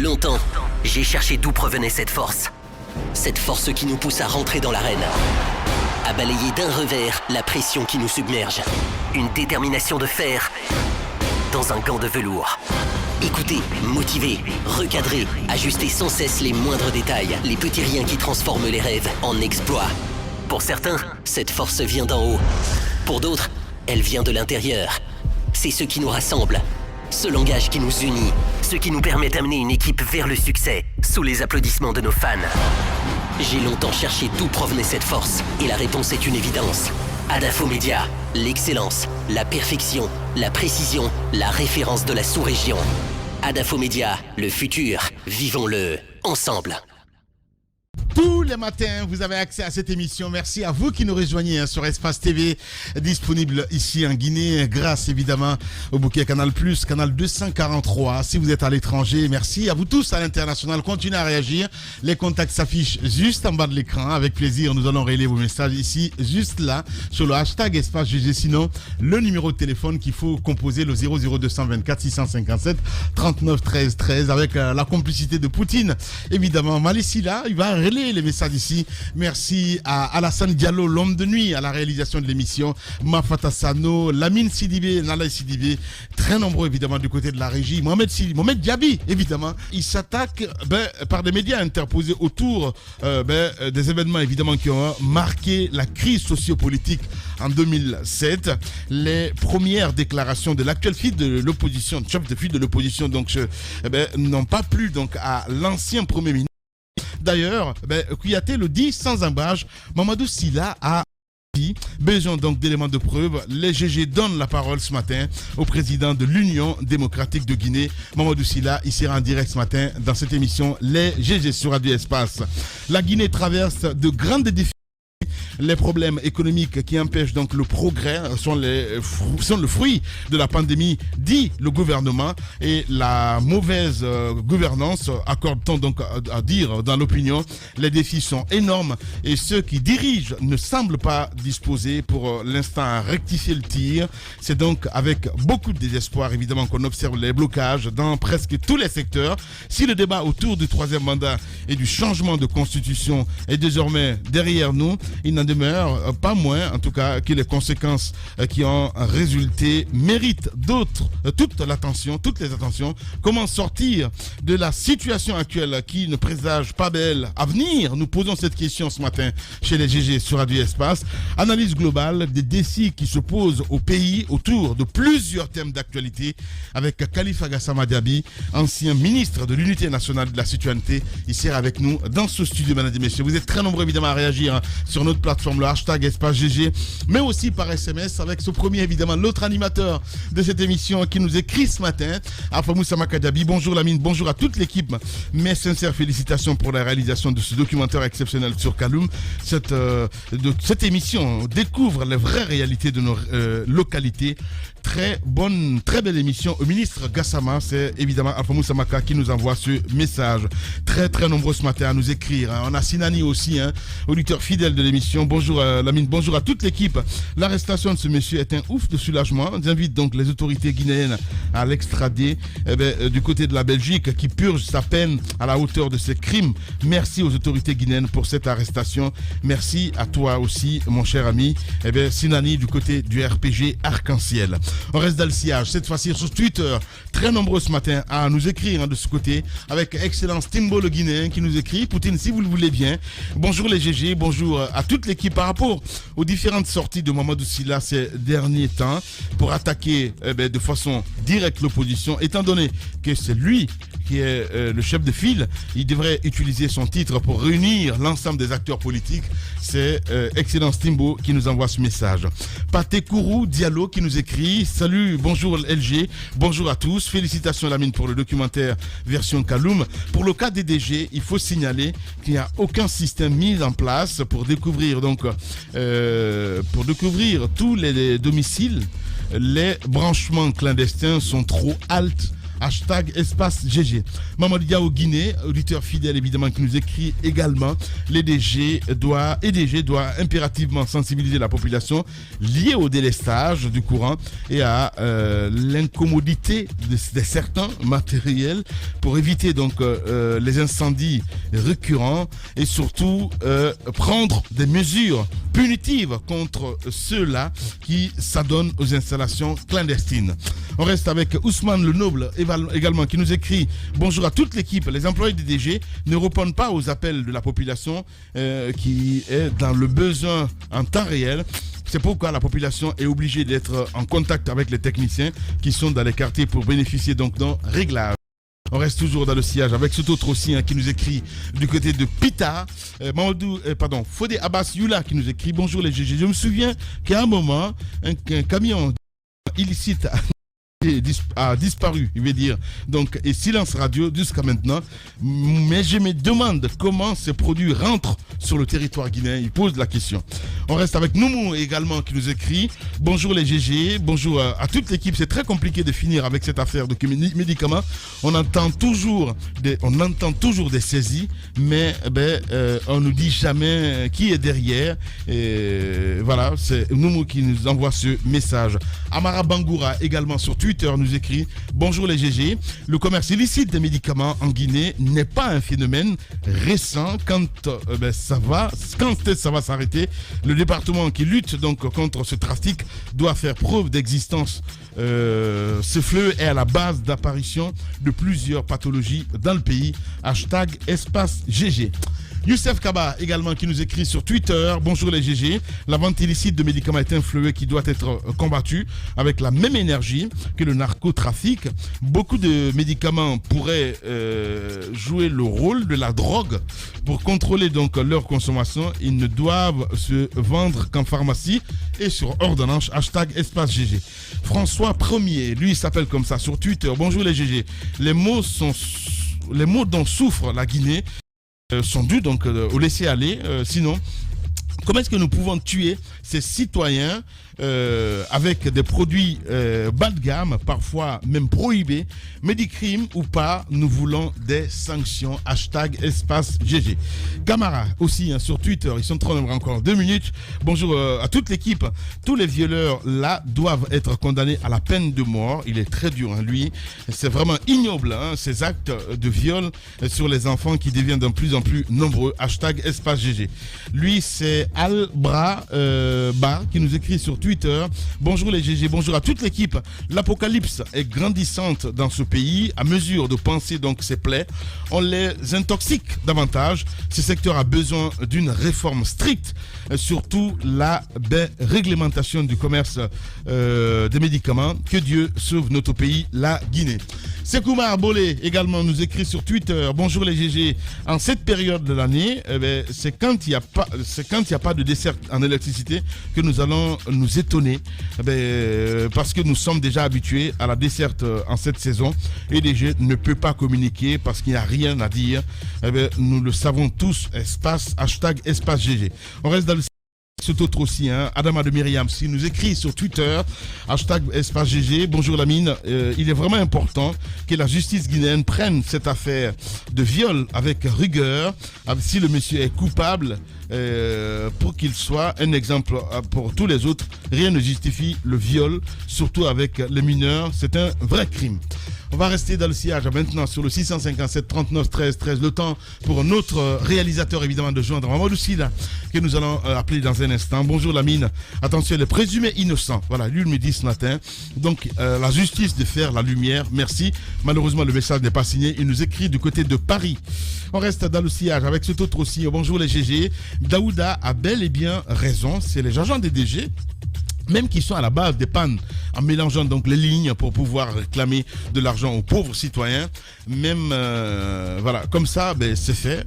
Longtemps, j'ai cherché d'où provenait cette force. Cette force qui nous pousse à rentrer dans l'arène. À balayer d'un revers la pression qui nous submerge. Une détermination de fer dans un gant de velours. Écoutez, motiver, recadrer, ajuster sans cesse les moindres détails, les petits riens qui transforment les rêves en exploits. Pour certains, cette force vient d'en haut. Pour d'autres, elle vient de l'intérieur. C'est ce qui nous rassemble, ce langage qui nous unit, ce qui nous permet d'amener une équipe vers le succès, sous les applaudissements de nos fans. J'ai longtemps cherché d'où provenait cette force, et la réponse est une évidence. Adafo Media, l'excellence, la perfection, la précision, la référence de la sous-région. Adafo Media, le futur, vivons-le ensemble. Tous les matins, vous avez accès à cette émission. Merci à vous qui nous rejoignez sur Espace TV, disponible ici en Guinée, grâce évidemment au bouquet Canal+, Canal 243. Si vous êtes à l'étranger, merci à vous tous à l'international. Continuez à réagir. Les contacts s'affichent juste en bas de l'écran. Avec plaisir, nous allons relayer vos messages ici, juste là, sur le hashtag Espace GG. Sinon, le numéro de téléphone qu'il faut composer, le 00224 657 39 13 13, avec la complicité de Poutine. Évidemment, Malissi là, il va relayer les messages ici. Merci à Alassane Diallo, l'homme de nuit, à la réalisation de l'émission. Mafata Sano, Lamine Sidibé, Nala Sidibé, très nombreux évidemment du côté de la régie. Mohamed Diaby, évidemment, il s'attaque par des médias interposés autour des événements évidemment qui ont marqué la crise sociopolitique en 2007. Les premières déclarations de l'actuel chef de l'opposition, donc n'ont pas plu donc à l'ancien Premier ministre. D'ailleurs, Kouyaté le dit sans embâche, Mamadou Sylla a besoin donc d'éléments de preuve. Les GG donnent la parole ce matin au président de l'Union démocratique de Guinée, Mamadou Sylla. Il sera en direct ce matin dans cette émission Les GG sur Radio Espace. La Guinée traverse de grands défis. Les problèmes économiques qui empêchent donc le progrès sont le fruit de la pandémie, dit le gouvernement, et la mauvaise gouvernance, accorde-t-on donc à dire dans l'opinion. Les défis sont énormes et ceux qui dirigent ne semblent pas disposés pour l'instant à rectifier le tir. C'est donc avec beaucoup de désespoir évidemment qu'on observe les blocages dans presque tous les secteurs. Si le débat autour du troisième mandat et du changement de constitution est désormais derrière nous, il n'en demeure pas moins, en tout cas, que les conséquences qui ont résulté méritent toutes les attentions. Comment sortir de la situation actuelle qui ne présage pas belle avenir? Nous posons cette question ce matin chez les GG sur Radio Espace. Analyse globale des défis qui se posent au pays autour de plusieurs thèmes d'actualité avec Khalifa Gassama Diaby, ancien ministre de l'Unité nationale de la citoyenneté. Il sera avec nous dans ce studio, mesdames et messieurs. Vous êtes très nombreux évidemment à réagir sur notre plateforme, le hashtag Espace GG, mais aussi par SMS avec ce premier évidemment, l'autre animateur de cette émission qui nous écrit ce matin, Afamou Samaka Diaby. Bonjour Lamine, bonjour à toute l'équipe. Mes sincères félicitations pour la réalisation de ce documentaire exceptionnel sur Kaloum. Cette émission découvre les vraies réalités de nos localités. Très belle émission. Au ministre Gassama, c'est évidemment Afamou Samaka qui nous envoie ce message. Très nombreux ce matin à nous écrire. On a Sinani aussi, auditeur fidèle de l'émission. Bonjour Lamine, bonjour à toute l'équipe. L'arrestation de ce monsieur est un ouf de soulagement. J'invite donc les autorités guinéennes à l'extrader du côté de la Belgique, qui purge sa peine à la hauteur de ses crimes. Merci aux autorités guinéennes pour cette arrestation. Merci à toi aussi, mon cher ami. Sinani du côté du RPG Arc-en-Ciel. On reste dans le sillage, cette fois-ci sur Twitter. Très nombreux ce matin à nous écrire de ce côté, avec Excellence Timbo le Guinéen qui nous écrit: Poutine, si vous le voulez bien. Bonjour les GG, bonjour à toute l'équipe. Par rapport aux différentes sorties de Mamadou Sylla ces derniers temps pour attaquer de façon directe l'opposition, étant donné que c'est lui qui est le chef de file, il devrait utiliser son titre pour réunir l'ensemble des acteurs politiques. C'est Excellence Timbo qui nous envoie ce message. Paté Kourou Diallo qui nous écrit: salut, bonjour LG, bonjour à tous, félicitations Lamine pour le documentaire version Kaloum. Pour le cas des DG, il faut signaler qu'il n'y a aucun système mis en place pour découvrir tous les domiciles. Les branchements clandestins sont trop haltes hashtag espace GG. Mamadou Dia au Guinée, auditeur fidèle évidemment qui nous écrit également. l'EDG doit impérativement sensibiliser la population liée au délestage du courant et à l'incommodité de certains matériels pour éviter donc les incendies récurrents et surtout prendre des mesures punitives contre ceux-là qui s'adonnent aux installations clandestines. On reste avec Ousmane Le Noble également qui nous écrit: bonjour à toute l'équipe, les employés des DG ne répondent pas aux appels de la population qui est dans le besoin en temps réel. C'est pourquoi la population est obligée d'être en contact avec les techniciens qui sont dans les quartiers pour bénéficier donc d'un réglage. On reste toujours dans le sillage avec cet autre aussi qui nous écrit du côté de Pita. Fodé Abbas Yula qui nous écrit: bonjour les GG. Je me souviens qu'à un moment, un camion illicite a disparu, il veut dire, donc, et silence radio jusqu'à maintenant. Mais je me demande comment ces produits rentrent sur le territoire guinéen. Il pose la question. On reste avec Noumou également qui nous écrit: bonjour les GG, bonjour à toute l'équipe. C'est très compliqué de finir avec cette affaire de médicaments. On entend toujours des saisies, mais on nous dit jamais qui est derrière. Et voilà, c'est Noumou qui nous envoie ce message. Amara Bangoura également sur Twitter nous écrit: bonjour les GG, le commerce illicite des médicaments en Guinée n'est pas un phénomène récent. Quand ça va s'arrêter? Le département qui lutte donc contre ce trafic doit faire preuve d'existence. Ce fléau est à la base d'apparition de plusieurs pathologies dans le pays. Hashtag espace GG. Youssef Kaba également qui nous écrit sur Twitter: bonjour les GG, la vente illicite de médicaments est un fléau qui doit être combattu avec la même énergie que le narcotrafic. Beaucoup de médicaments pourraient jouer le rôle de la drogue. Pour contrôler donc leur consommation, ils ne doivent se vendre qu'en pharmacie et sur ordonnance. Hashtag espace GG. François Premier, lui il s'appelle comme ça sur Twitter: bonjour les GG, les maux dont souffre la Guinée sont dus donc au laisser-aller. Sinon, comment est-ce que nous pouvons tuer ces citoyens avec des produits bas de gamme, parfois même prohibés? Médicrime ou pas, nous voulons des sanctions. Hashtag espace GG. Camara aussi sur Twitter, ils sont trop nombreux, encore 2 minutes. Bonjour à toute l'équipe. Tous les violeurs là doivent être condamnés à la peine de mort. Il est très dur, lui. C'est vraiment ignoble, ces actes de viol sur les enfants qui deviennent de plus en plus nombreux. Hashtag espace GG. Lui, c'est Albra Bar qui nous écrit sur Twitter: bonjour les GG, bonjour à toute l'équipe. L'apocalypse est grandissante dans ce pays. À mesure de penser donc ces plaies, on les intoxique davantage. Ce secteur a besoin d'une réforme stricte, surtout la réglementation du commerce des médicaments. Que Dieu sauve notre pays, la Guinée. Sekoumar Bolé également nous écrit sur Twitter: bonjour les GG. En cette période de l'année, c'est quand il n'y a pas de dessert en électricité que nous allons nous étonner, parce que nous sommes déjà habitués à la desserte en cette saison. Et DG ne peut pas communiquer parce qu'il n'y a rien à dire. Nous le savons tous. Hashtag espace GG. On reste dans le cet autre aussi, Adama de Myriam, qui nous écrit sur Twitter, hashtag espace GG, bonjour Lamine, il est vraiment important que la justice guinéenne prenne cette affaire de viol avec rigueur. Si le monsieur est coupable, pour qu'il soit un exemple pour tous les autres, rien ne justifie le viol, surtout avec les mineurs, c'est un vrai crime. On va rester dans le sillage maintenant sur le 657 39 13 13. Le temps pour notre réalisateur évidemment de joindre Mamadou Sida, que nous allons appeler dans un instant. Bonjour Lamine. Attention, les présumés innocents. Voilà, lui me dit ce matin. Donc la justice de faire la lumière. Merci. Malheureusement le message n'est pas signé. Il nous écrit du côté de Paris. On reste dans le sillage avec cet autre aussi. Bonjour les GG. Daouda a bel et bien raison. C'est les agents des DG même qui sont à la base des pannes, en mélangeant donc les lignes pour pouvoir réclamer de l'argent aux pauvres citoyens. Même, voilà, comme ça, c'est fait.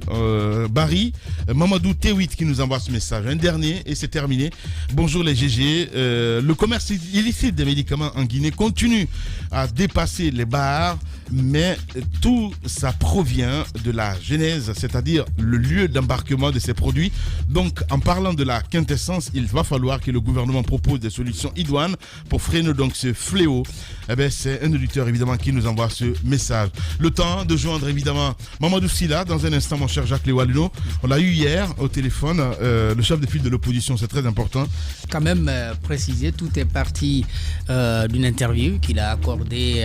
Barry, Mamadou T8 qui nous envoie ce message. Un dernier et c'est terminé. Bonjour les GG. Le commerce illicite des médicaments en Guinée continue à dépasser les barres. mais tout ça provient de la genèse, c'est-à-dire le lieu d'embarquement de ces produits. Donc, en parlant de la quintessence, il va falloir que le gouvernement propose des solutions idoines pour freiner donc ce fléau. Eh bien, c'est un auditeur évidemment qui nous envoie ce message. Le temps de joindre évidemment Mamadou Sylla dans un instant, mon cher Jacques Léwaluno. On l'a eu hier au téléphone, le chef de file de l'opposition, c'est très important. Quand même préciser, tout est parti d'une interview qu'il a accordée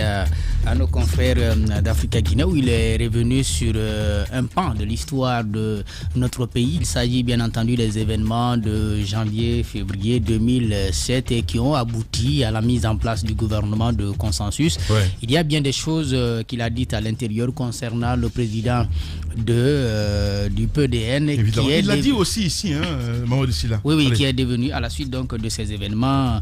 à nos confrères d'Africa Guinée, où il est revenu sur un pan de l'histoire de notre pays. Il s'agit bien entendu des événements de janvier-février 2007 et qui ont abouti à la mise en place du gouvernement de consensus. Ouais. Il y a bien des choses qu'il a dites à l'intérieur concernant le président du PDN. Évidemment. Il l'a dit aussi ici, Mamadou Sylla. Oui, qui est devenu à la suite donc de ces événements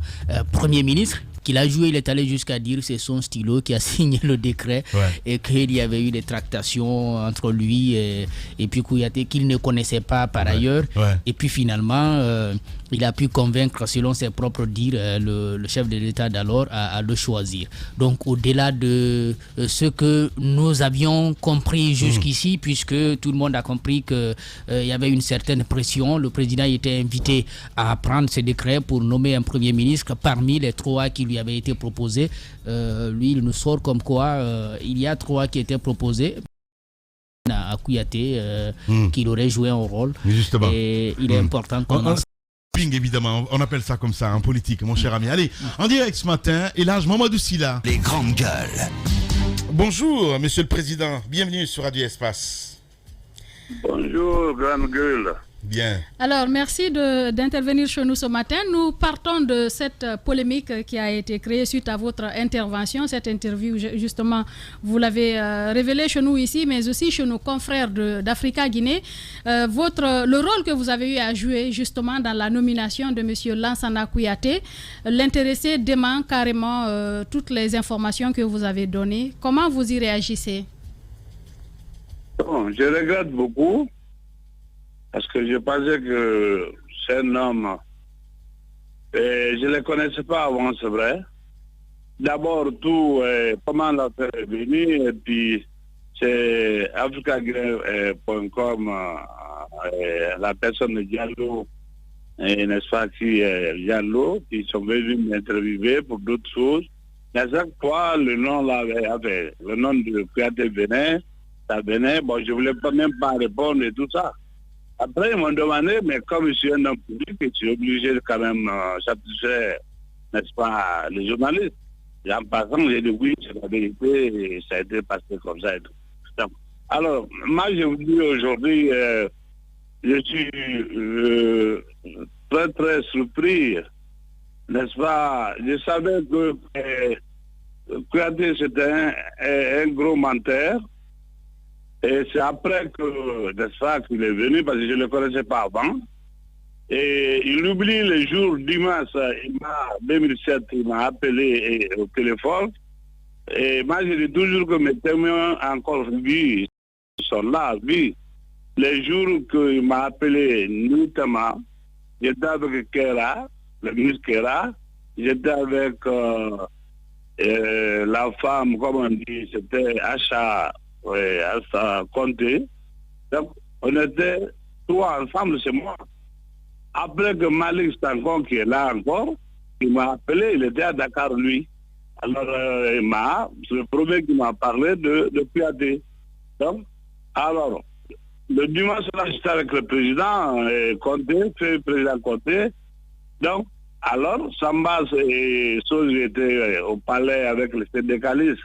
Premier ministre. Qu'il a joué, il est allé jusqu'à dire que c'est son stylo qui a signé le décret et qu'il y avait eu des tractations entre lui et puis Kouyaté qu'il ne connaissait pas par ailleurs. Et puis finalement, il a pu convaincre, selon ses propres dires, le chef de l'État d'alors à le choisir. Donc au-delà de ce que nous avions compris jusqu'ici, puisque tout le monde a compris qu'il y avait une certaine pression, le président était invité à prendre ce décret pour nommer un premier ministre parmi les trois qui lui avaient été proposés. Lui, il nous sort comme quoi il y a trois qui étaient proposés à Kouyaté, qu'il aurait joué un rôle. Justement. Et il est important qu'on évidemment, on appelle ça comme ça en politique, mon cher ami. Allez, en direct ce matin, et là, Mamadou Sylla. Les grandes gueules. Bonjour, monsieur le président. Bienvenue sur Radio Espace. Bonjour, grande gueule. Bien. Alors, merci d'intervenir chez nous ce matin. Nous partons de cette polémique qui a été créée suite à votre intervention. Cette interview, justement, vous l'avez révélée chez nous ici, mais aussi chez nos confrères d'Africa Guinée. Le rôle que vous avez eu à jouer, justement, dans la nomination de M. Lansana Kouyaté, l'intéressé dément carrément toutes les informations que vous avez données. Comment vous y réagissez? Bon, je regrette beaucoup. Parce que je pensais que c'est un homme, et je ne le connaissais pas avant, c'est vrai. D'abord, comment l'affaire est venue, et puis c'est africaguinée.com, la personne de Diallo, n'est-ce pas, Diallo, qui sont venus m'interviewer pour d'autres choses. Mais à chaque fois, le nom de Kouyaté venait, ça venait, bon, je ne voulais même pas répondre et tout ça. Après, ils m'ont demandé, mais comme je suis un homme public, je suis obligé de quand même satisfaire, n'est-ce pas, les journalistes. Et en passant, j'ai dit oui, c'est la vérité, et ça a été passé comme ça et tout. Donc, alors, moi, je vous dis aujourd'hui, je suis très, très surpris, n'est-ce pas. Je savais que Kouyaté, c'était un gros menteur. Et c'est après que, n'est-ce pas, qu'il est venu, parce que je ne le connaissais pas avant. Et il oublie le jour dimanche, 2007, il m'a appelé au téléphone. Et moi, je dis toujours que mes témoins encore vus, sont là, vus. Les jours qu'il m'a appelé nuitamment, j'étais avec Kera, le ministre Kera, j'étais avec la femme, comme on dit, c'était Acha. Oui, à sa compter. Donc, on était trois ensemble chez moi. Après que Malik Stankon, qui est là encore, il m'a appelé, il était à Dakar, lui. Alors, c'est le premier qui m'a parlé de Kouyaté. Donc, alors, le dimanche, là, j'étais avec le président Conté, le président Conté. Donc, alors, Sambas et Soz étaient au palais avec les syndicalistes,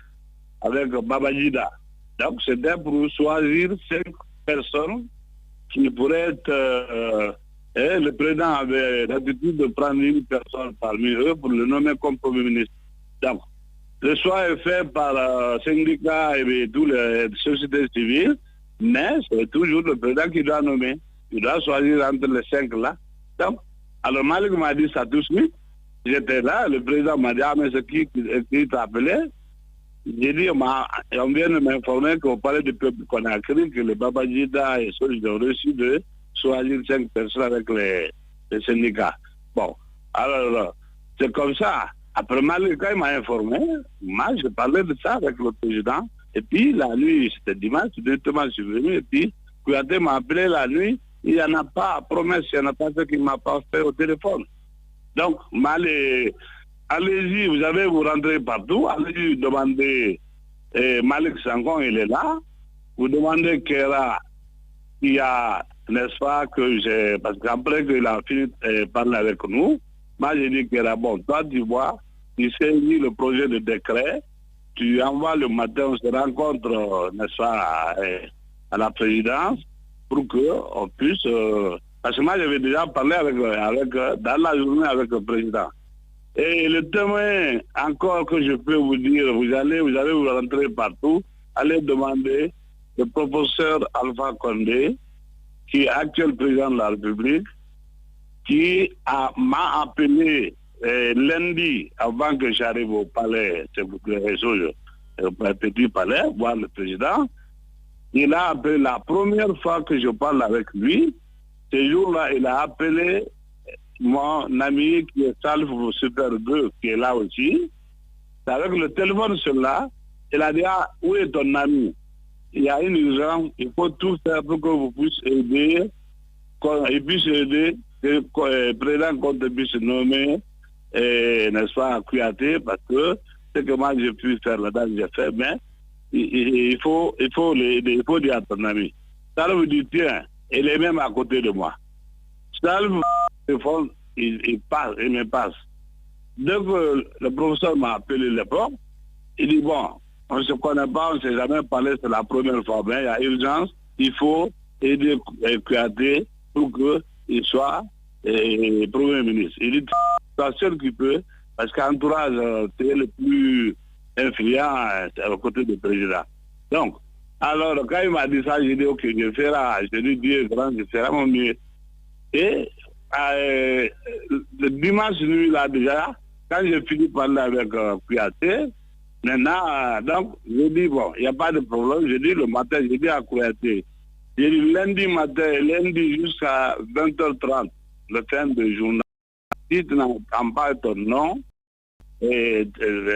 avec Babajida. Donc, c'était pour choisir 5 personnes qui pourraient être... le président avait l'habitude de prendre une personne parmi eux pour le nommer comme Premier ministre. Donc, le choix est fait par syndicats et toutes les sociétés civiles, mais c'est toujours le président qui doit nommer. Il doit choisir entre les 5 là. Donc, alors Malik m'a dit ça tout de suite. J'étais là, le président m'a dit, ah mais c'est qui t'a appelé? J'ai dit, on vient de m'informer qu'au palais du peuple qu'on a écrit que les Babajida et ceux qui ont reçu de choisir 5 personnes avec les syndicats. Bon, alors, c'est comme ça. Après Malik, quand il m'a informé, moi, je parlais de ça avec le président Et puis, la nuit, c'était dimanche, directement, je suis venu. Et puis, Kouyaté m'a appelé la nuit. Il n'y en a pas, promesse, il n'y en a pas ce qu'il ne m'a pas fait au téléphone. Donc, allez-y, vous rentrez partout. Allez-y demander Malik Sangon, il est là. Vous demandez Kera, il y a, n'est-ce pas, parce qu'après qu'il a fini de parler avec nous, moi j'ai dit Kera, bon, toi tu vois, tu saisis le projet de décret, tu envoies le matin, on se rencontre, n'est-ce pas, à la présidence, pour qu'on puisse... parce que moi j'avais déjà parlé dans la journée avec le président. Et le témoin, encore que je peux vous dire, vous allez vous rentrer partout, allez demander le professeur Alpha Condé, qui est actuel président de la République, qui m'a appelé lundi, avant que j'arrive au palais, au petit palais, voir le président. Il a appelé la première fois que je parle avec lui. Ce jour-là, il a appelé mon ami qui est Salf Super 2, qui est là aussi. Avec le téléphone sur là, il a dit, où est ton ami? Il y a une urgence, il faut tout faire pour que vous puissiez aider, qu'il puisse aider, que le président Conte puisse nommer, n'est-ce pas, Kouyaté, parce que ce que moi j'ai pu faire là-dedans, j'ai fait, mais il faut dire à ton ami. Salf dit, tiens, il est même à côté de moi. Salf, il passe, il me passe. Dès que le professeur m'a appelé l'époque, il dit, bon, on ne se connaît pas, on ne s'est jamais parlé, c'est la première fois, mais il y a urgence, il faut aider Kouyaté pour qu'il soit Premier ministre. Il dit, c'est la seule qui peut, parce qu'entourage, c'est le plus influent à côté du président. Donc, alors, quand il m'a dit ça, j'ai dit, ok, je ferai, je lui dis, grand, je ferai mon mieux. Et le dimanche nuit, là, déjà, quand j'ai fini de parler avec Kouyaté, maintenant, donc, je dis, bon, il n'y a pas de problème. Je dis le matin, je dis à Kouyaté, j'ai dit lundi matin, lundi jusqu'à 20h30, le fin de journée, si tu n'entends pas ton nom, et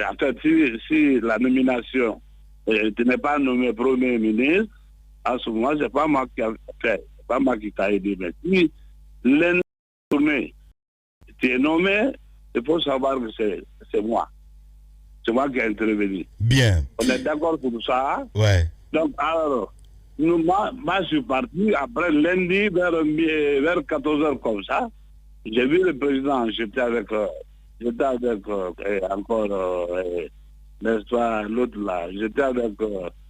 en fait, si la nomination, tu n'es pas nommé Premier ministre, à ce moment, ce n'est pas moi qui a fait, c'est pas moi qui t'a aidé. Mais si lundi journée, tu es nommé, il faut savoir que c'est moi. C'est moi qui ai intervenu. Bien. On est d'accord pour ça. Ouais. Donc, alors, moi, je suis parti après lundi vers 14h comme ça. J'ai vu le président, j'étais avec encore, n'est-ce pas, l'autre là, j'étais avec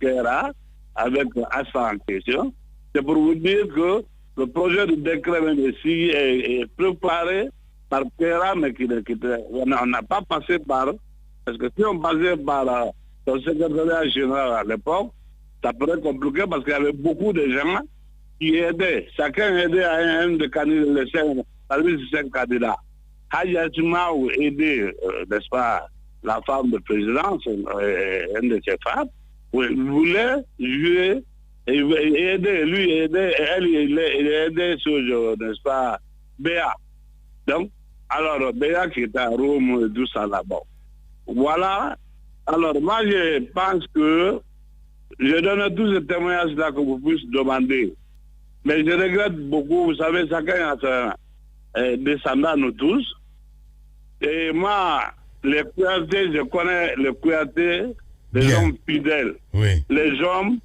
Kera, avec Assa en question. C'est pour vous dire que le projet de décret est préparé par Kera, mais on n'a pas passé par... Parce que si on passait par le secrétariat général à l'époque, ça pourrait compliquer parce qu'il y avait beaucoup de gens qui aidaient. Chacun aidait à un des candidats, parmi ces 5 candidats. Hayasima ou aider, n'est-ce pas, la femme de présidence, un de ses femmes, voulait jouer et aider, lui aider, elle, il aidait sur, n'est-ce pas, Béa. Donc, alors, Béa qui est à Rome et tout ça là-bas. Voilà. Alors, moi, je pense que je donne tous ces témoignages-là que vous puissiez demander. Mais je regrette beaucoup. Vous savez, chacun a ses descendants, nous tous. Et moi, les Kouyaté, je connais les Kouyaté, les hommes fidèles. Oui. Les hommes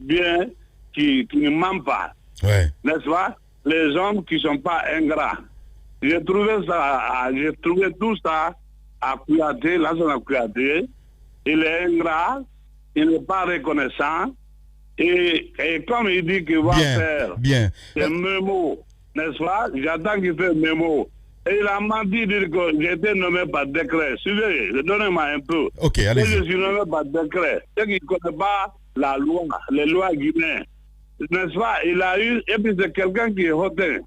bien, qui ne mentent pas. Ouais. N'est-ce pas? Les hommes qui ne sont pas ingrats. J'ai trouvé tout ça à Kouyaté, là c'est à Kouyaté. Il est ingrat, il n'est pas reconnaissant. Et comme il dit qu'il va faire des mémos, n'est-ce pas? J'attends qu'il fasse un mémo. Et il a menti dire que j'ai été nommé par décret. Suivez, donnez-moi un peu. Ok, allez-y. Je suis nommé par décret. C'est qu'il ne connaît pas la loi, les lois guinéennes. N'est-ce pas? Il a eu, et puis c'est quelqu'un qui est hautain.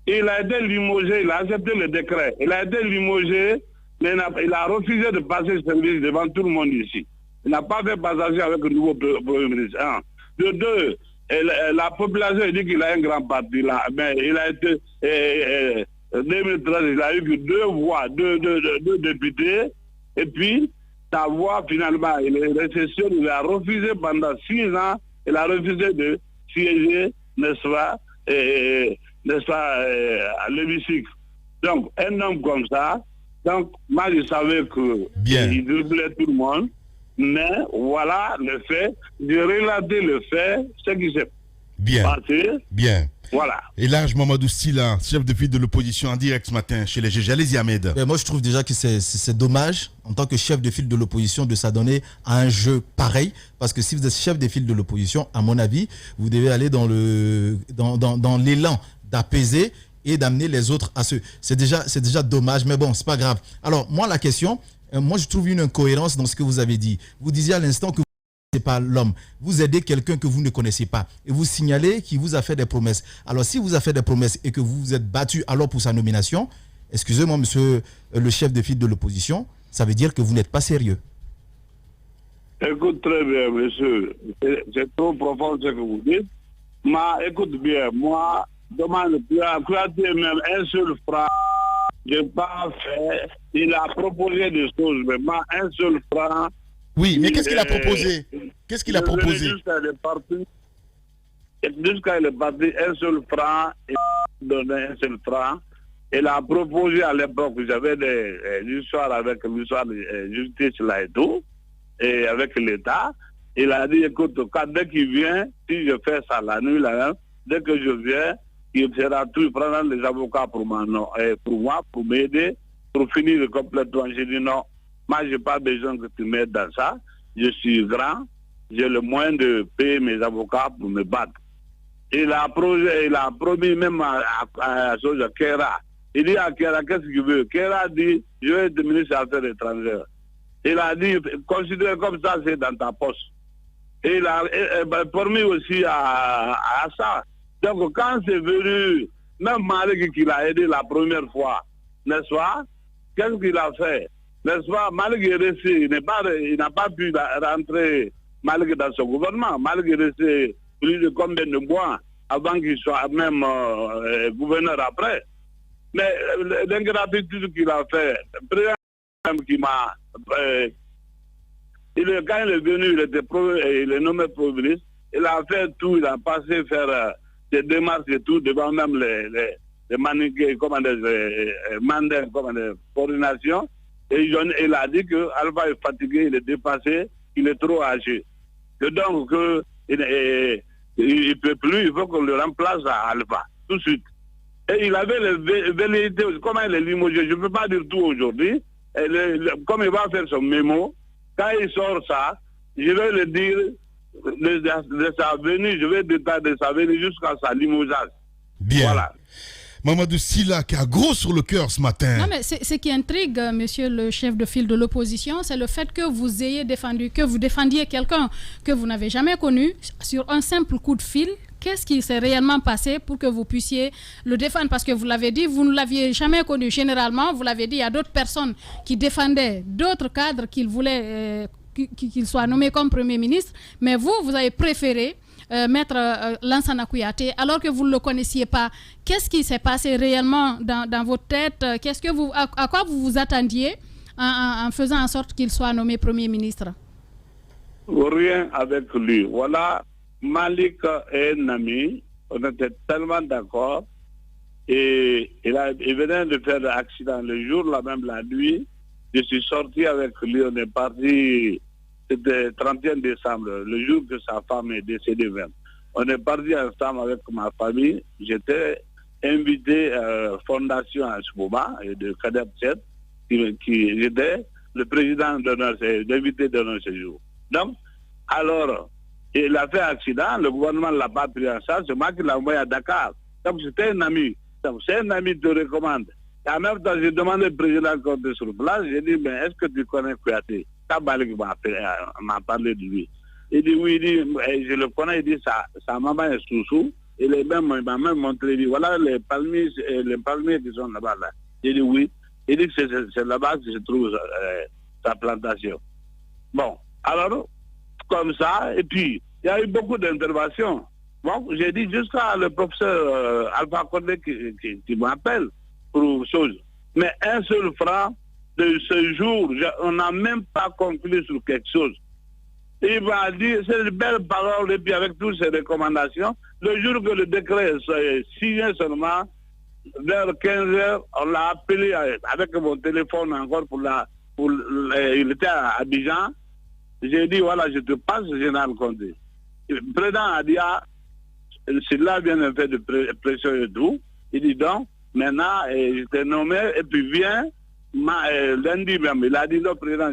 Il a été limogé, il a accepté le décret. Il a été limogé, mais il a refusé de passer ce service devant tout le monde ici. Il n'a pas fait passation avec le nouveau Premier ministre. De deux, la population dit qu'il a un grand parti là, mais il a été... 2013, il a eu que 2 voix, deux députés, et puis sa voix, finalement, il est resté sûr, il a refusé pendant 6 ans, il a refusé de siéger, n'est-ce pas, à l'hémicycle. Donc, un homme comme ça, donc, moi, je savais qu'il dribblait tout le monde, mais voilà le fait, j'ai relaté le fait, ce qui s'est passé. Bien. Voilà. Et là, Mamadou Sylla, chef de file de l'opposition en direct ce matin chez les GG. Allez-y, Ahmed. Moi, je trouve déjà que c'est dommage, en tant que chef de file de l'opposition, de s'adonner à un jeu pareil. Parce que si vous êtes chef de file de l'opposition, à mon avis, vous devez aller dans l'élan d'apaiser et d'amener les autres à ce. C'est déjà dommage, mais bon, c'est pas grave. Alors, moi, la question, moi, je trouve une incohérence dans ce que vous avez dit. Vous disiez à l'instant que c'est pas l'homme. Vous aidez quelqu'un que vous ne connaissez pas et vous signalez qu'il vous a fait des promesses. Alors, si vous a fait des promesses et que vous vous êtes battu alors pour sa nomination, excusez-moi, monsieur le chef de file de l'opposition, ça veut dire que vous n'êtes pas sérieux. Écoute très bien, monsieur. C'est trop profond ce que vous dites. Écoute bien, moi, demande même un seul franc. Je n'ai pas fait. Il a proposé des choses, mais moi, un seul franc. Oui, mais qu'est-ce qu'il a proposé? Qu'est-ce qu'il a proposé? Jusqu'à il est parti, un seul franc, il a donné un seul franc. Il a proposé à l'époque, j'avais des histoires avec l'histoire de justice là et tout, et avec l'État. Il a dit, écoute, dès qu'il vient, si je fais ça la nuit, là, dès que je viens, il fera tout, il prendra les avocats pour moi, pour m'aider, pour finir complètement. J'ai dit non. Moi, je n'ai pas besoin que tu m'aides dans ça. Je suis grand. J'ai le moyen de payer mes avocats pour me battre. Il a promis même à Kera. Il dit à Kera, qu'est-ce qu'il veut? Kera dit, je vais être ministre des Affaires étrangères. Il a dit, considère comme ça, c'est dans ta poche. Et il a promis aussi à ça. Donc, quand c'est venu, même Malik qui l'a aidé la première fois, n'est-ce pas? Qu'est-ce qu'il a fait? N'est-ce pas? Malik est resté, il n'a pas pu rentrer Malik dans son gouvernement. Malik est resté plus de combien de mois avant qu'il soit même gouverneur après. Mais l'ingratitude qu'il a fait, le président qui m'a... quand il est venu, il est nommé Premier ministre, il a fait tout, il a passé faire des démarches et tout devant même les maniqués, mandats, coordination. Et il a dit que Alpha est fatigué, il est dépassé, il est trop âgé. Que donc, il ne peut plus, il faut qu'on le remplace à Alpha, tout de suite. Et il avait les velléités, comment il est limogé, je ne peux pas dire tout aujourd'hui. Comme il va faire son mémo, quand il sort ça, je vais le dire de sa venue, je vais détailler de sa venue jusqu'à sa limogeage. Bien. Voilà. Mamadou Sylla qui a gros sur le cœur ce matin. Non, mais ce qui intrigue, monsieur le chef de file de l'opposition, c'est le fait que vous ayez défendu, que vous défendiez quelqu'un que vous n'avez jamais connu sur un simple coup de fil. Qu'est-ce qui s'est réellement passé pour que vous puissiez le défendre? Parce que vous l'avez dit, vous ne l'aviez jamais connu. Généralement, vous l'avez dit, il y a d'autres personnes qui défendaient d'autres cadres qu'ils voulaient qu'ils soient nommés comme Premier ministre. Mais vous avez préféré Maître Lansana Kouyaté, alors que vous ne le connaissiez pas. Qu'est-ce qui s'est passé réellement dans votre tête? À quoi vous vous attendiez en faisant en sorte qu'il soit nommé Premier ministre? Rien avec lui. Voilà, Malik est un ami. On était tellement d'accord. Et il venait de faire l'accident le jour, là même la nuit. Je suis sorti avec lui. On est parti. C'était le 31 décembre, le jour que sa femme est décédée même. On est parti ensemble avec ma famille. J'étais invité à la fondation à ce moment, de Kader Tchet, qui était le président d'invité de notre séjour. Donc, alors, il a fait accident, le gouvernement ne l'a pas pris en charge, c'est moi qui l'ai envoyé à Dakar. Donc, c'était un ami. Donc, c'est un ami qui te recommande. Et en même temps, j'ai demandé au président quand il est sur place, j'ai dit, mais est-ce que tu connais Kouyaté? Malik m'a parlé de lui. Il dit oui, il dit, je le connais, il dit sa maman est sous-sous. Il m'a même montré, il dit voilà les palmiers qui sont là-bas. Là. Il dit oui. Il dit que c'est là-bas que se trouve sa plantation. Bon, alors, comme ça, et puis, il y a eu beaucoup d'interventions. Bon, j'ai dit jusqu'à le professeur Alpha Condé qui m'appelle pour chose. Mais un seul franc ce jour, on n'a même pas conclu sur quelque chose. Il m'a dit, c'est une belle parole, et puis avec toutes ces recommandations, le jour que le décret est signé seulement, vers 15h, on l'a appelé avec mon téléphone encore il était à Abidjan. J'ai dit, voilà, je te passe le général Condé. Le président a dit, celui-là vient de faire de pression et tout. Il dit donc, maintenant, je t'ai nommé, et puis viens, lundi même. Il a dit, le président,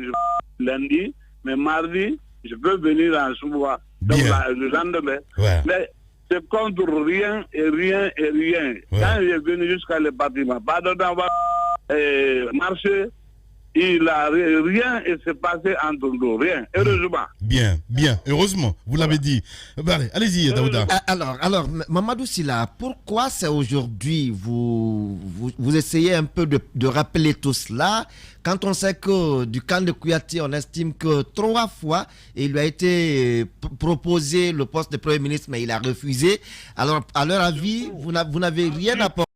lundi, mais mardi, je peux venir en Soubois. Donc le lendemain. Ouais. Mais c'est contre rien et rien et rien. Ouais. Quand il est venu jusqu'à le bâtiment, pas d'avoir marché, il a rien et s'est passé entre nous, rien. Heureusement. Bien. Heureusement, vous l'avez dit. Bah, allez-y, Daouda. Alors, Mamadou Sylla, pourquoi c'est aujourd'hui vous essayez un peu de rappeler tout cela quand on sait que du camp de Kouyaté, on estime que 3 fois il lui a été proposé le poste de Premier ministre, mais il a refusé. Alors, à leur avis, vous n'avez rien apporté.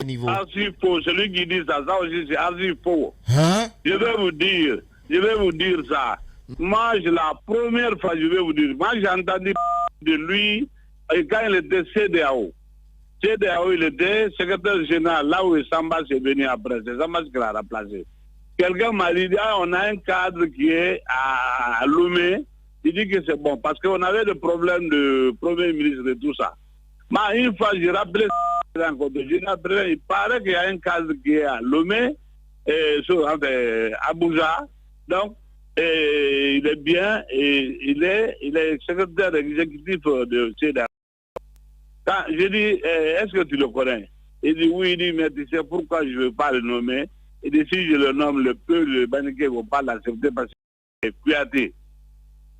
Niveau. Archi faux, celui qui dit ça aussi c'est archi faux. Hein? Je vais vous dire ça. Moi, la première fois, je vais vous dire, moi j'ai entendu de lui quand il était CDAO. CDAO, il était secrétaire général, là où Samba s'est venu après. C'est Samba qui l'a remplacé. Quelqu'un m'a dit, on a un cadre qui est à Lomé. Il dit que c'est bon, parce qu'on avait des problèmes de Premier ministre et tout ça. Mais une fois, j'ai rappelé il paraît qu'il y a un cadre qui est à Lomé, à Abuja. Donc, il est bien, et il est secrétaire exécutif de CEDA. Quand j'ai dit, est-ce que tu le connais? Il dit oui, il dit, mais tu sais pourquoi je ne veux pas le nommer? Il dit, si je le nomme, le peuple de Baniké ne va pas l'accepter parce qu'il est Kouyaté.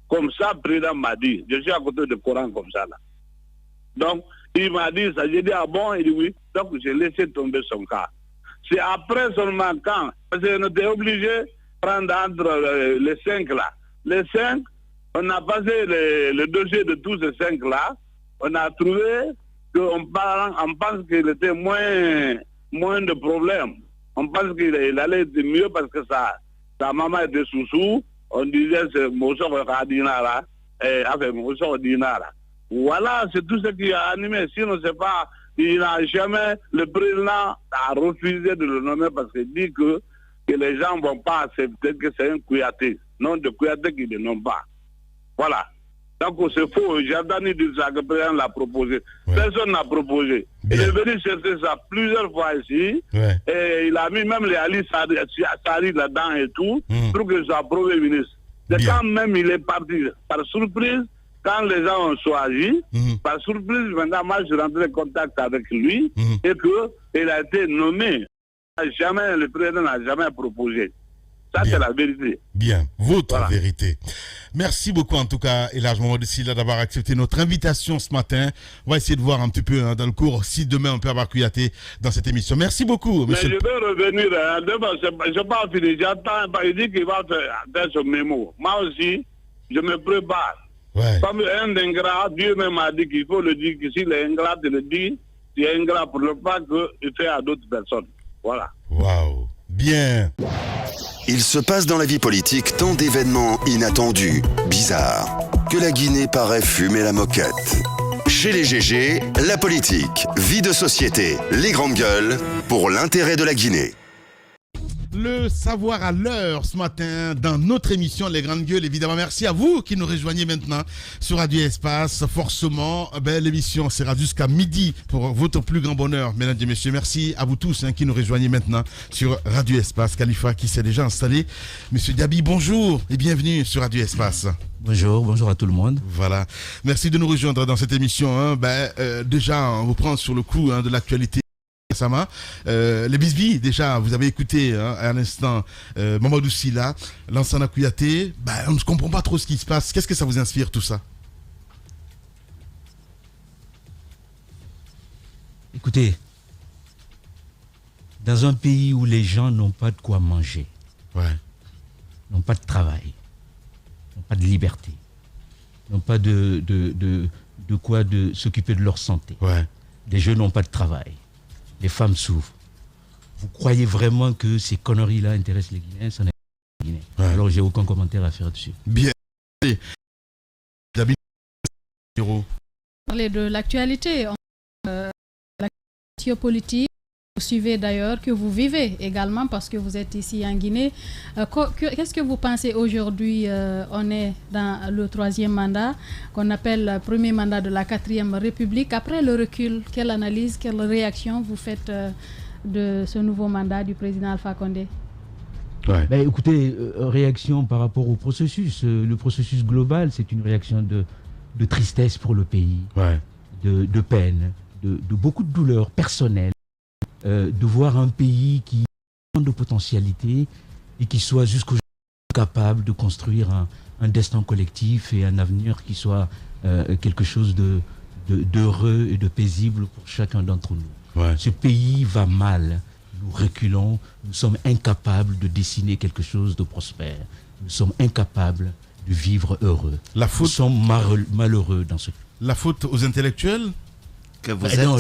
Comme ça, le président m'a dit, je suis à côté du Coran comme ça là. Donc, il m'a dit ça, j'ai dit ah bon, il dit oui, donc j'ai laissé tomber son cas. C'est après seulement quand, parce qu'on était obligé de prendre entre les 5 là. Les 5, on a passé le dossier de tous ces 5 là, on a trouvé qu'on pense qu'il était moins de problèmes. On pense qu'il allait être mieux parce que sa maman était sous-sous, on disait c'est Moussa Dinara, Moussa Dinara. Voilà, c'est tout ce qui a animé. Sinon, c'est pas, il n'a jamais, le président a refusé de le nommer parce qu'il dit que les gens ne vont pas accepter que c'est un Kouyaté. Non, de Kouyaté qui ne nomme pas. Voilà. Donc c'est faux. Jardani dit ça, que le président l'a proposé. Ouais. Personne n'a proposé. Bien. Il est venu chercher ça plusieurs fois ici. Ouais. Et il a mis même les Ali Sari là-dedans et tout, pour que ce soit Premier ministre. C'est quand même il est parti par surprise. Quand les gens ont choisi, par surprise, maintenant, moi, je rentrais en contact avec lui et qu'il a été nommé. Le président n'a jamais proposé. Ça, c'est la vérité. Bien, votre vérité. Merci beaucoup, en tout cas, Elhadj Mamadou Sylla, d'avoir accepté notre invitation ce matin. On va essayer de voir un petit peu dans le cours si demain on peut avoir Kouyaté dans cette émission. Merci beaucoup, monsieur. Mais je vais revenir. Je n'ai pas fini. J'attends. Il dit qu'il va faire son mémo. Moi aussi, je me prépare. Ouais. Comme un ingrat, Dieu même a dit qu'il faut le dire, que si l'ingrat le dit, c'est ingrat pour ne pas qu'il fait à d'autres personnes. Voilà. Waouh. Bien. Il se passe dans la vie politique tant d'événements inattendus, bizarres, que la Guinée paraît fumer la moquette. Chez les GG, la politique, vie de société, les grandes gueules, pour l'intérêt de la Guinée. Le savoir à l'heure ce matin dans notre émission Les Grandes Gueules. Évidemment, merci à vous qui nous rejoignez maintenant sur Radio Espace. Forcément, l'émission sera jusqu'à midi pour votre plus grand bonheur, mesdames et messieurs. Merci à vous tous qui nous rejoignez maintenant sur Radio Espace. Khalifa qui s'est déjà installé. Monsieur Diaby, bonjour et bienvenue sur Radio Espace. Bonjour à tout le monde. Voilà. Merci de nous rejoindre dans cette émission. Déjà, on vous prend sur le coup de l'actualité. Les bisbis, déjà, vous avez écouté à l'instant Mamadou Sylla, Lansana Kouyaté. On ne comprend pas trop ce qui se passe. Qu'est-ce que ça vous inspire tout ça? Écoutez, dans un pays où les gens n'ont pas de quoi manger, n'ont pas de travail, n'ont pas de liberté, n'ont pas de quoi s'occuper de leur santé, les jeunes n'ont pas de travail. Les femmes souffrent. vous croyez vraiment que ces conneries-là intéressent les Guinéens? Ça n'intéresse pas les Guinéens. Ouais. Alors, j'ai aucun commentaire à faire dessus. Bien. Parler de l'actualité, l'actualité politique, vous suivez d'ailleurs, que vous vivez également parce que vous êtes ici en Guinée. Qu'est-ce que vous pensez aujourd'hui? On est dans le 3e mandat, qu'on appelle le premier mandat de la 4e République. Après le recul, quelle analyse, quelle réaction vous faites de ce nouveau mandat du président Alpha Condé? Ouais. Ben, écoutez, réaction par rapport au processus. Le processus global, c'est une réaction de tristesse pour le pays, de peine, de beaucoup de douleur personnelle, de voir un pays qui a de potentialité et qui soit jusqu'au jour capable de construire un destin collectif et un avenir qui soit quelque chose d'heureux et de paisible pour chacun d'entre nous. Ouais. Ce pays va mal. Nous reculons, nous sommes incapables de dessiner quelque chose de prospère. Nous sommes incapables de vivre heureux. Nous sommes malheureux dans ce pays. La faute aux intellectuels que vous êtes. Non,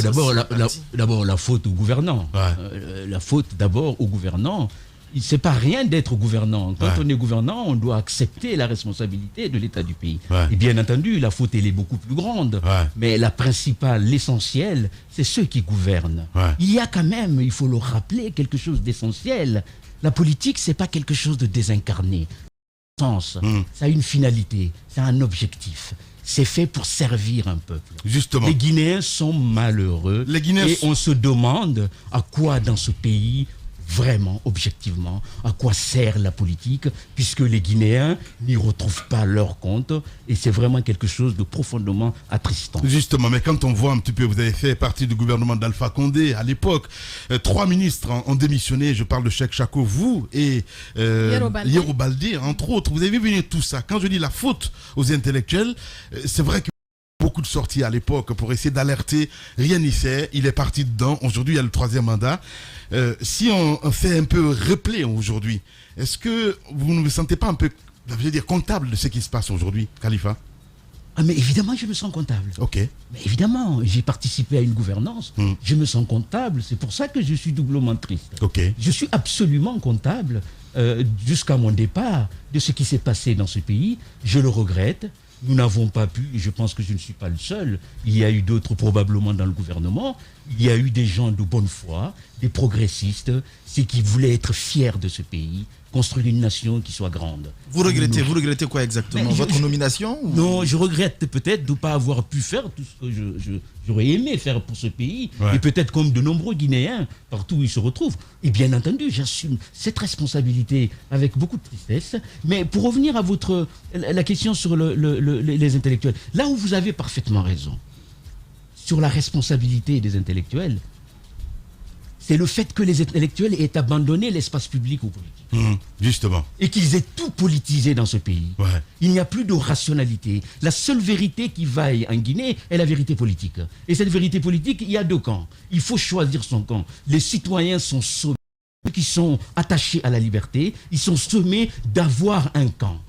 d'abord la faute aux gouvernants. Ouais. La faute d'abord aux gouvernants. C'est pas rien d'être gouvernant. Quand on est gouvernant, on doit accepter la responsabilité de l'état du pays. Ouais. Et bien entendu, la faute, elle est beaucoup plus grande. Ouais. Mais la principale, l'essentiel, c'est ceux qui gouvernent. Ouais. Il y a quand même, il faut le rappeler, quelque chose d'essentiel. La politique, c'est pas quelque chose de désincarné. Ça a une finalité, c'est un objectif. C'est fait pour servir un peuple. Justement. Les Guinéens sont malheureux. Et on se demande à quoi dans ce pays, vraiment, objectivement, à quoi sert la politique, puisque les Guinéens n'y retrouvent pas leur compte, et c'est vraiment quelque chose de profondément attristant. Justement, mais quand on voit un petit peu, vous avez fait partie du gouvernement d'Alpha Condé à l'époque, 3 ministres ont démissionné, je parle de Cheikh Chako, vous et Yero Baldé, entre autres, vous avez vu tout ça. Quand je dis la faute aux intellectuels, c'est vrai que beaucoup de sorties à l'époque pour essayer d'alerter, rien n'y fait, il est parti dedans, aujourd'hui il y a le 3e mandat. Si on fait un peu replay aujourd'hui, est-ce que vous ne vous sentez pas un peu, je veux dire, comptable de ce qui se passe aujourd'hui, Khalifa? Ah mais évidemment je me sens comptable. Ok. Mais évidemment, j'ai participé à une gouvernance, je me sens comptable, c'est pour ça que je suis doublement triste. Ok. Je suis absolument comptable jusqu'à mon départ de ce qui s'est passé dans ce pays, je le regrette. Nous n'avons pas pu, et je pense que je ne suis pas le seul, il y a eu d'autres probablement dans le gouvernement, il y a eu des gens de bonne foi, des progressistes, ceux qui voulaient être fiers de ce pays, construire une nation qui soit grande. Vous regrettez quoi exactement? Votre nomination ou... Non, je regrette peut-être de ne pas avoir pu faire tout ce que j'aurais aimé faire pour ce pays. Ouais. Et peut-être comme de nombreux Guinéens, partout où ils se retrouvent. Et bien entendu, j'assume cette responsabilité avec beaucoup de tristesse. Mais pour revenir à la question sur les intellectuels, là où vous avez parfaitement raison, sur la responsabilité des intellectuels, c'est le fait que les intellectuels aient abandonné l'espace public aux politiques. Justement. Et qu'ils aient tout politisé dans ce pays. Ouais. Il n'y a plus de rationalité. La seule vérité qui vaille en Guinée est la vérité politique. Et cette vérité politique, il y a 2 camps. Il faut choisir son camp. Les citoyens sont sommés, ceux qui sont attachés à la liberté, ils sont sommés d'avoir un camp.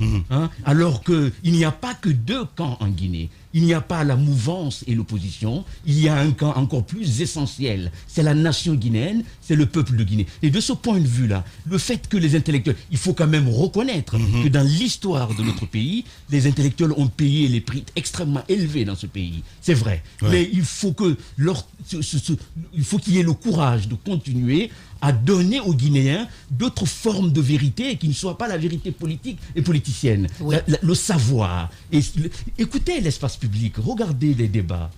Alors qu'il n'y a pas que 2 camps en Guinée. Il n'y a pas la mouvance et l'opposition, il y a un camp encore plus essentiel. C'est la nation guinéenne, c'est le peuple de Guinée. Et de ce point de vue-là, le fait que les intellectuels, il faut quand même reconnaître que dans l'histoire de notre pays, les intellectuels ont payé les prix extrêmement élevés dans ce pays. C'est vrai. Ouais. Mais il faut qu'il y ait le courage de continuer à donner aux Guinéens d'autres formes de vérité qui ne soient pas la vérité politique et politicienne. Oui. Le savoir. Écoutez l'espace public, regardez les débats.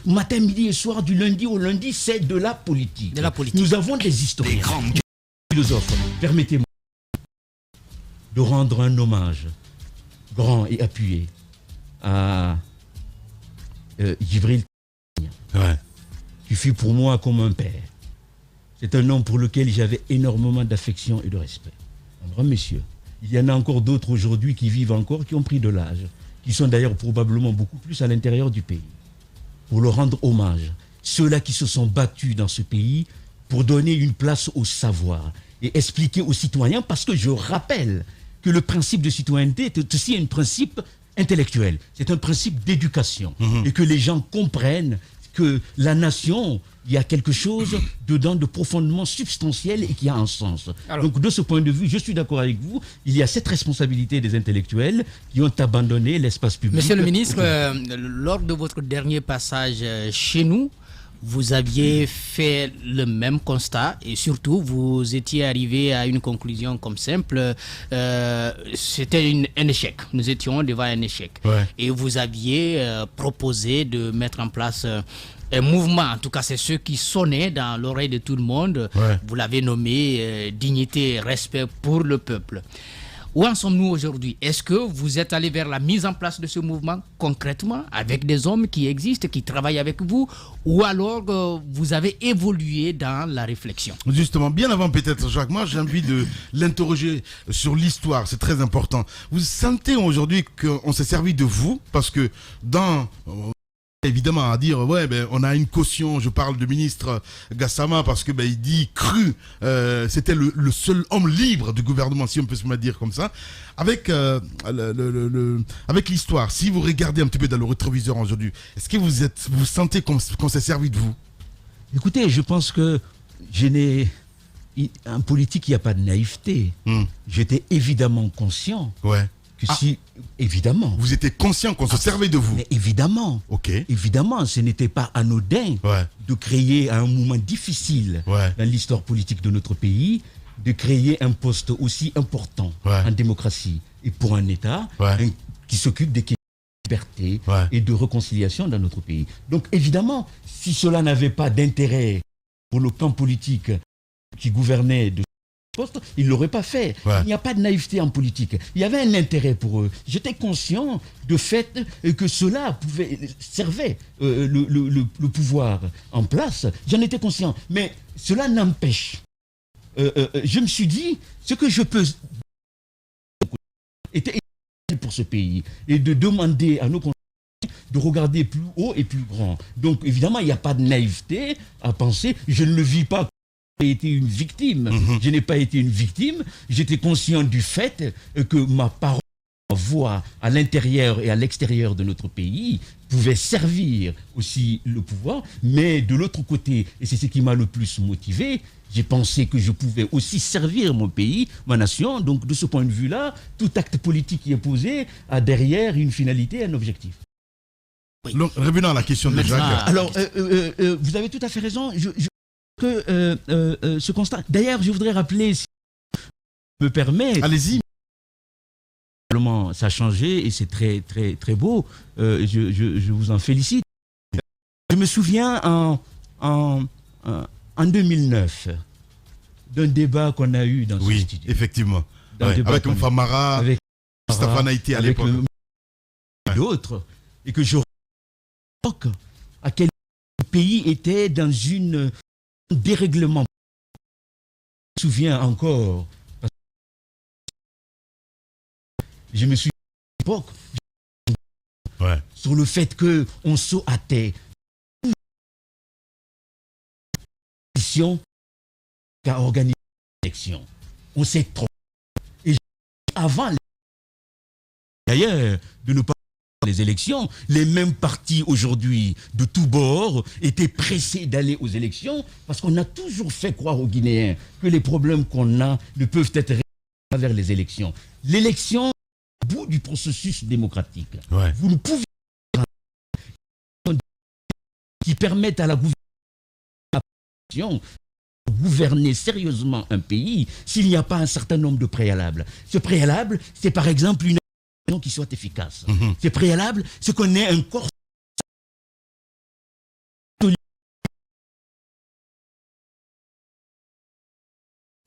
Matin, midi et soir, du lundi au lundi, c'est de la politique. De la politique. Nous avons des historiens, des philosophes. Permettez-moi de rendre un hommage grand et appuyé à Djibril, qui fut pour moi comme un père. C'est un homme pour lequel j'avais énormément d'affection et de respect. Un grand monsieur. Il y en a encore d'autres aujourd'hui qui vivent encore, qui ont pris de l'âge, qui sont d'ailleurs probablement beaucoup plus à l'intérieur du pays. Pour leur rendre hommage, ceux-là qui se sont battus dans ce pays pour donner une place au savoir et expliquer aux citoyens, parce que je rappelle que le principe de citoyenneté est aussi un principe intellectuel, c'est un principe d'éducation, et que les gens comprennent que la nation, il y a quelque chose dedans de profondément substantiel et qui a un sens. Alors, donc de ce point de vue, je suis d'accord avec vous, il y a cette responsabilité des intellectuels qui ont abandonné l'espace public. Monsieur le ministre, lors de votre dernier passage chez nous, vous aviez fait le même constat et surtout vous étiez arrivé à une conclusion comme simple, c'était un échec. Nous étions devant un échec. Ouais. Et vous aviez proposé de mettre en place un mouvement, en tout cas c'est ce qui sonnait dans l'oreille de tout le monde. Ouais. Vous l'avez nommé dignité et respect pour le peuple. Où en sommes-nous aujourd'hui? Est-ce que vous êtes allé vers la mise en place de ce mouvement concrètement avec des hommes qui existent, qui travaillent avec vous, ou alors vous avez évolué dans la réflexion? Justement, bien avant peut-être Jacques, moi j'ai envie de l'interroger sur l'histoire, c'est très important. Vous sentez aujourd'hui qu'on s'est servi de vous parce que dans... Évidemment, à dire, ouais, ben, on a une caution, je parle du ministre Gassama, parce que ben, il dit cru, c'était le seul homme libre du gouvernement, si on peut se dire comme ça. Avec, avec l'histoire, si vous regardez un petit peu dans le rétroviseur aujourd'hui, est-ce que vous sentez qu'on s'est servi de vous? Écoutez, je pense que en politique, il n'y a pas de naïveté. J'étais évidemment conscient. Ouais. Que si, évidemment. Vous étiez conscient qu'on se servait de vous? Mais évidemment. Ok. Évidemment, ce n'était pas anodin de créer à un moment difficile dans l'histoire politique de notre pays, de créer un poste aussi important en démocratie et pour un État qui s'occupe des questions de liberté et de réconciliation dans notre pays. Donc évidemment, si cela n'avait pas d'intérêt pour le camp politique qui gouvernait de poste, ils ne l'auraient pas fait. Il n'y a pas de naïveté en politique. Il y avait un intérêt pour eux. J'étais conscient du fait que cela servait le pouvoir en place. J'en étais conscient. Mais cela n'empêche. Je me suis dit, ce que je peux était pour ce pays et de demander à nos concitoyens de regarder plus haut et plus grand. Donc évidemment, il n'y a pas de naïveté à penser. Je ne le vis pas. J'ai été une victime. Je n'ai pas été une victime. J'étais conscient du fait que ma parole, ma voix à l'intérieur et à l'extérieur de notre pays pouvait servir aussi le pouvoir. Mais de l'autre côté, et c'est ce qui m'a le plus motivé, j'ai pensé que je pouvais aussi servir mon pays, ma nation. Donc de ce point de vue-là, tout acte politique qui est posé a derrière une finalité, un objectif. Oui. Donc, revenons à la question de Jacques. Alors, vous avez tout à fait raison. Que ce constat. D'ailleurs, je voudrais rappeler, si me permet. Allez-y. Ça a changé et c'est très très très beau. Je vous en félicite. Je me souviens en 2009 d'un débat qu'on a eu dans ce studio. Oui, effectivement. Avec Mfamara, avec Mustafa Naïti à l'époque. D'autres. Et que je remarque à quel pays était dans une dérèglement. Je me souviens encore. Je me suis dit à l'époque sur le fait qu'on se hâtait. Qu'à organiser l'élection. On s'est trompé. Et avant d'ailleurs de ne pas les élections, les mêmes partis aujourd'hui de tous bords étaient pressés d'aller aux élections parce qu'on a toujours fait croire aux Guinéens que les problèmes qu'on a ne peuvent être résolus à travers les élections. L'élection est au bout du processus démocratique. Vous ne pouvez pas qui permettent à la gouverner sérieusement un pays s'il n'y a pas un certain nombre de préalables. Ce préalable, c'est par exemple une qui soit efficace. C'est préalable, c'est qu'on ait un corps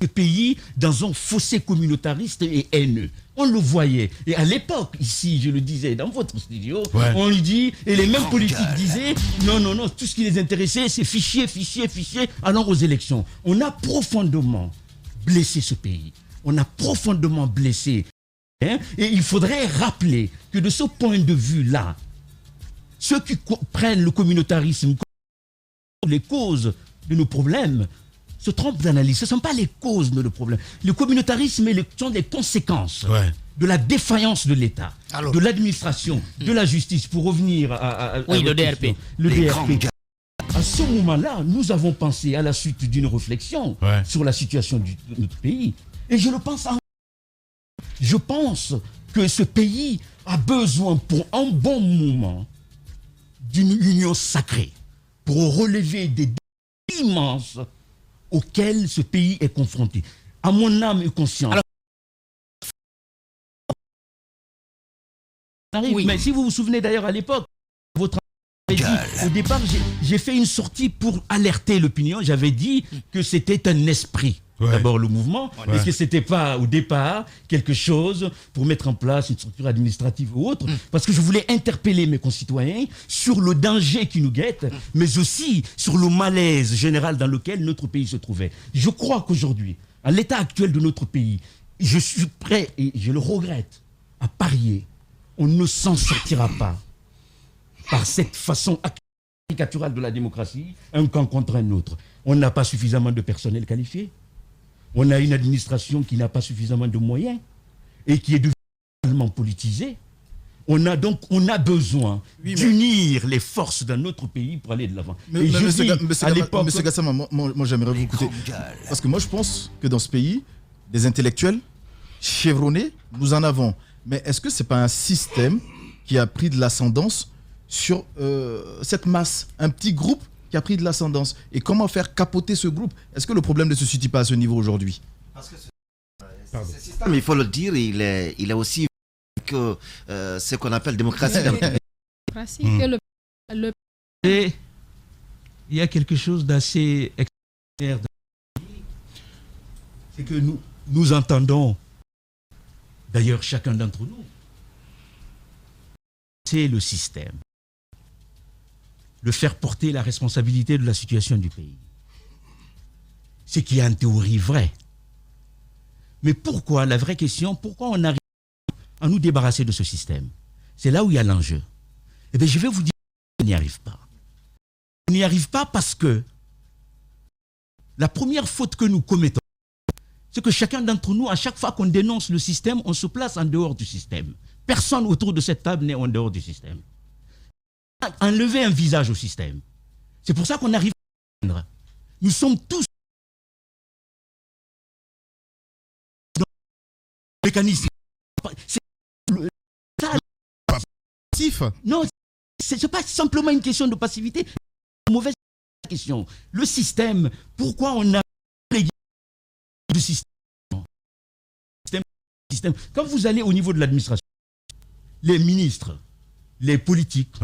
de pays dans un fossé communautariste et haineux. On le voyait. Et à l'époque, ici, je le disais, dans votre studio, on lui dit, et les mêmes politiques disaient, non, tout ce qui les intéressait, c'est fichier, allons aux élections. On a profondément blessé ce pays. On a profondément blessé. Et il faudrait rappeler que de ce point de vue-là, ceux qui prennent le communautarisme comme les causes de nos problèmes se trompent d'analyse. Ce ne sont pas les causes de nos problèmes. Le communautarisme sont des conséquences de la défaillance de l'État, de l'administration, de la justice. Pour revenir à le DRP. Le DRP. à ce moment-là, nous avons pensé à la suite d'une réflexion sur la situation de notre pays. Et je pense que ce pays a besoin pour un bon moment d'une union sacrée pour relever des défis immenses auxquels ce pays est confronté. À mon âme et conscience. Mais si vous vous souvenez d'ailleurs à l'époque, au départ, j'ai fait une sortie pour alerter l'opinion. J'avais dit que c'était un esprit. D'abord le mouvement, et que ce n'était pas au départ quelque chose pour mettre en place une structure administrative ou autre, parce que je voulais interpeller mes concitoyens sur le danger qui nous guette, mais aussi sur le malaise général dans lequel notre pays se trouvait. Je crois qu'aujourd'hui, à l'état actuel de notre pays, je suis prêt, et je le regrette, à parier, on ne s'en sortira pas par cette façon caricaturale de la démocratie, un camp contre un autre. On n'a pas suffisamment de personnel qualifié. On a une administration qui n'a pas suffisamment de moyens et qui est totalement politisée. On a besoin d'unir les forces dans notre pays pour aller de l'avant. Monsieur Gassama, moi j'aimerais vous écouter. Parce que moi je pense que dans ce pays, des intellectuels chevronnés, nous en avons. Mais est-ce que ce n'est pas un système qui a pris de l'ascendance sur cette masse, un petit groupe qui a pris de l'ascendance? Et comment faire capoter ce groupe? Est-ce que le problème ne se situe pas à ce niveau aujourd'hui? Parce que ce système, il faut le dire, il est aussi que ce qu'on appelle démocratie. Et il y a quelque chose d'assez extraordinaire. C'est que nous entendons, d'ailleurs chacun d'entre nous, c'est le système. Le faire porter la responsabilité de la situation du pays. Ce qui est en théorie vrai. Mais pourquoi, la vraie question, pourquoi on arrive à nous débarrasser de ce système? C'est là où il y a l'enjeu. Eh bien, je vais vous dire qu'on n'y arrive pas. On n'y arrive pas parce que la première faute que nous commettons, c'est que chacun d'entre nous, à chaque fois qu'on dénonce le système, on se place en dehors du système. Personne autour de cette table n'est en dehors du système. Enlever un visage au système. C'est pour ça qu'on arrive à atteindre. Nous sommes tous dans le mécanisme. C'est passif. Non, c'est pas simplement une question de passivité. C'est une mauvaise question. Le système, pourquoi on a le système? Quand vous allez au niveau de l'administration, les ministres, les politiques,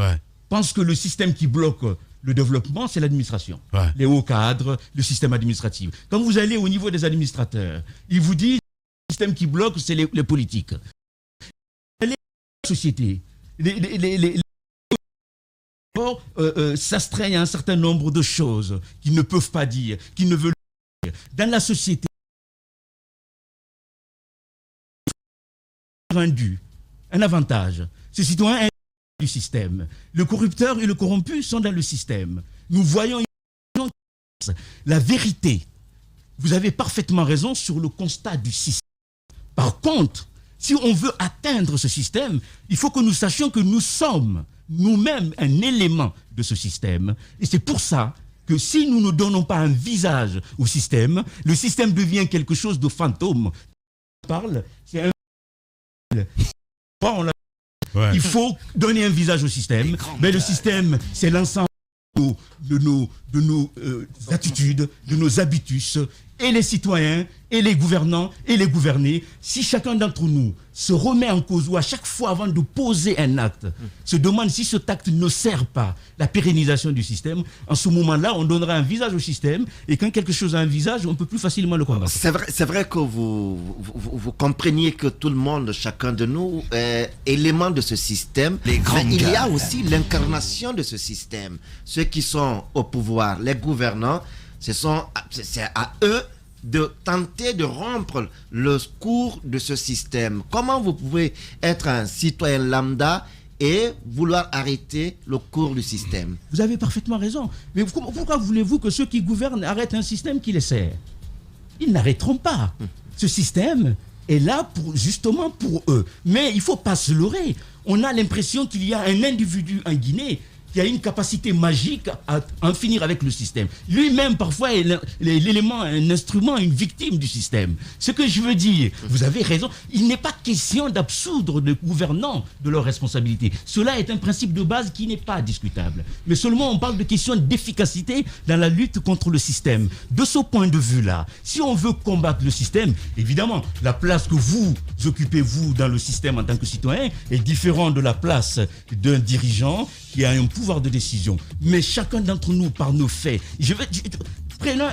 pensent que le système qui bloque le développement, c'est l'administration. Les hauts cadres, le système administratif. Quand vous allez au niveau des administrateurs, ils vous disent que le système qui bloque, c'est les politiques. Les sociétés, les s'astreignent à un certain nombre de choses qu'ils ne peuvent pas dire, qu'ils ne veulent pas dire. Dans la société, un avantage. Ces citoyens du système. Le corrupteur et le corrompu sont dans le système. Nous voyons la vérité. Vous avez parfaitement raison sur le constat du système. Par contre, si on veut atteindre ce système, il faut que nous sachions que nous sommes nous-mêmes un élément de ce système. Et c'est pour ça que si nous ne donnons pas un visage au système, le système devient quelque chose de fantôme. On parle, c'est un... Il faut donner un visage au système, mais le système, c'est l'ensemble de nos attitudes, de nos habitus, et les citoyens, et les gouvernants, et les gouvernés. Si chacun d'entre nous se remet en cause, ou à chaque fois avant de poser un acte, se demande si cet acte ne sert pas la pérennisation du système, en ce moment-là, on donnera un visage au système, et quand quelque chose a un visage, on peut plus facilement le combattre. C'est vrai que vous compreniez que tout le monde, chacun de nous, est élément de ce système, mais il y a aussi l'incarnation de ce système. Ceux qui sont au pouvoir, les gouvernants, c'est à eux de tenter de rompre le cours de ce système. Comment vous pouvez être un citoyen lambda et vouloir arrêter le cours du système? Vous avez parfaitement raison. Mais pourquoi voulez-vous que ceux qui gouvernent arrêtent un système qui les sert? Ils n'arrêteront pas. Ce système est là justement pour eux. Mais il ne faut pas se leurrer. On a l'impression qu'il y a un individu en Guinée qui a une capacité magique à en finir avec le système. Lui-même, parfois, est l'élément, un instrument, une victime du système. Ce que je veux dire, vous avez raison, il n'est pas question d'absoudre les gouvernants de leurs responsabilités. Cela est un principe de base qui n'est pas discutable. Mais seulement, on parle de questions d'efficacité dans la lutte contre le système. De ce point de vue-là, si on veut combattre le système, évidemment, la place que vous occupez, vous, dans le système en tant que citoyen, est différente de la place d'un dirigeant qui a un pouvoir de décision. Mais chacun d'entre nous, par nos faits, prenons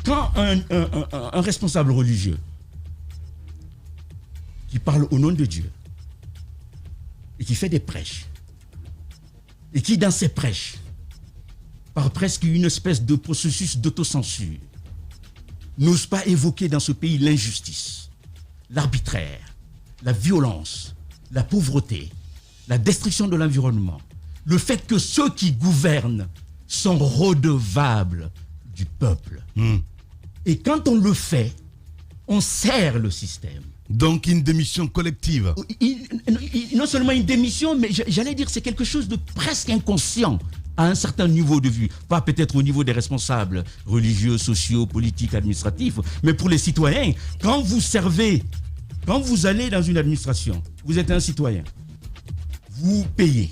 quand un responsable religieux qui parle au nom de Dieu et qui fait des prêches et qui, dans ses prêches, par presque une espèce de processus d'autocensure, n'ose pas évoquer dans ce pays l'injustice, l'arbitraire, la violence, la pauvreté, la destruction de l'environnement, le fait que ceux qui gouvernent sont redevables du peuple. Et quand on le fait, on sert le système. Donc une démission collective. Non seulement une démission, mais j'allais dire c'est quelque chose de presque inconscient à un certain niveau de vue. Pas peut-être au niveau des responsables religieux, sociaux, politiques, administratifs, mais pour les citoyens. Quand vous servez, quand vous allez dans une administration, vous êtes un citoyen. Vous payez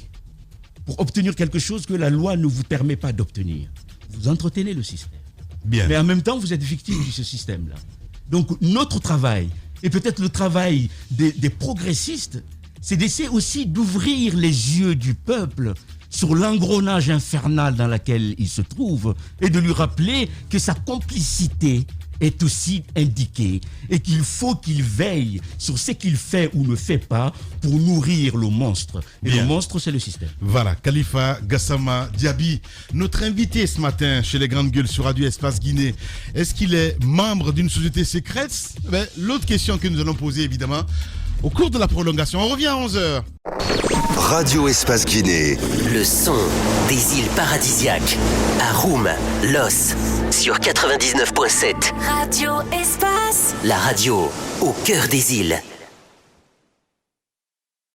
pour obtenir quelque chose que la loi ne vous permet pas d'obtenir. Vous entretenez le système. Bien. Mais en même temps, vous êtes victime de ce système-là. Donc notre travail, et peut-être le travail des progressistes, c'est d'essayer aussi d'ouvrir les yeux du peuple sur l'engrenage infernal dans lequel il se trouve et de lui rappeler que sa complicité est aussi indiquée et qu'il faut qu'il veille sur ce qu'il fait ou ne fait pas pour nourrir le monstre. Et Bien. le monstre, c'est le système. Voilà, Khalifa Gassama Diaby, notre invité ce matin chez les Grandes Gueules sur Radio Espace Guinée. Est-ce qu'il est membre d'une société secrète? L'autre question que nous allons poser évidemment au cours de la prolongation. On revient à 11h. Radio Espace Guinée. Le son des îles paradisiaques à Roum, Los, sur 99.7. Radio Espace. La radio au cœur des îles.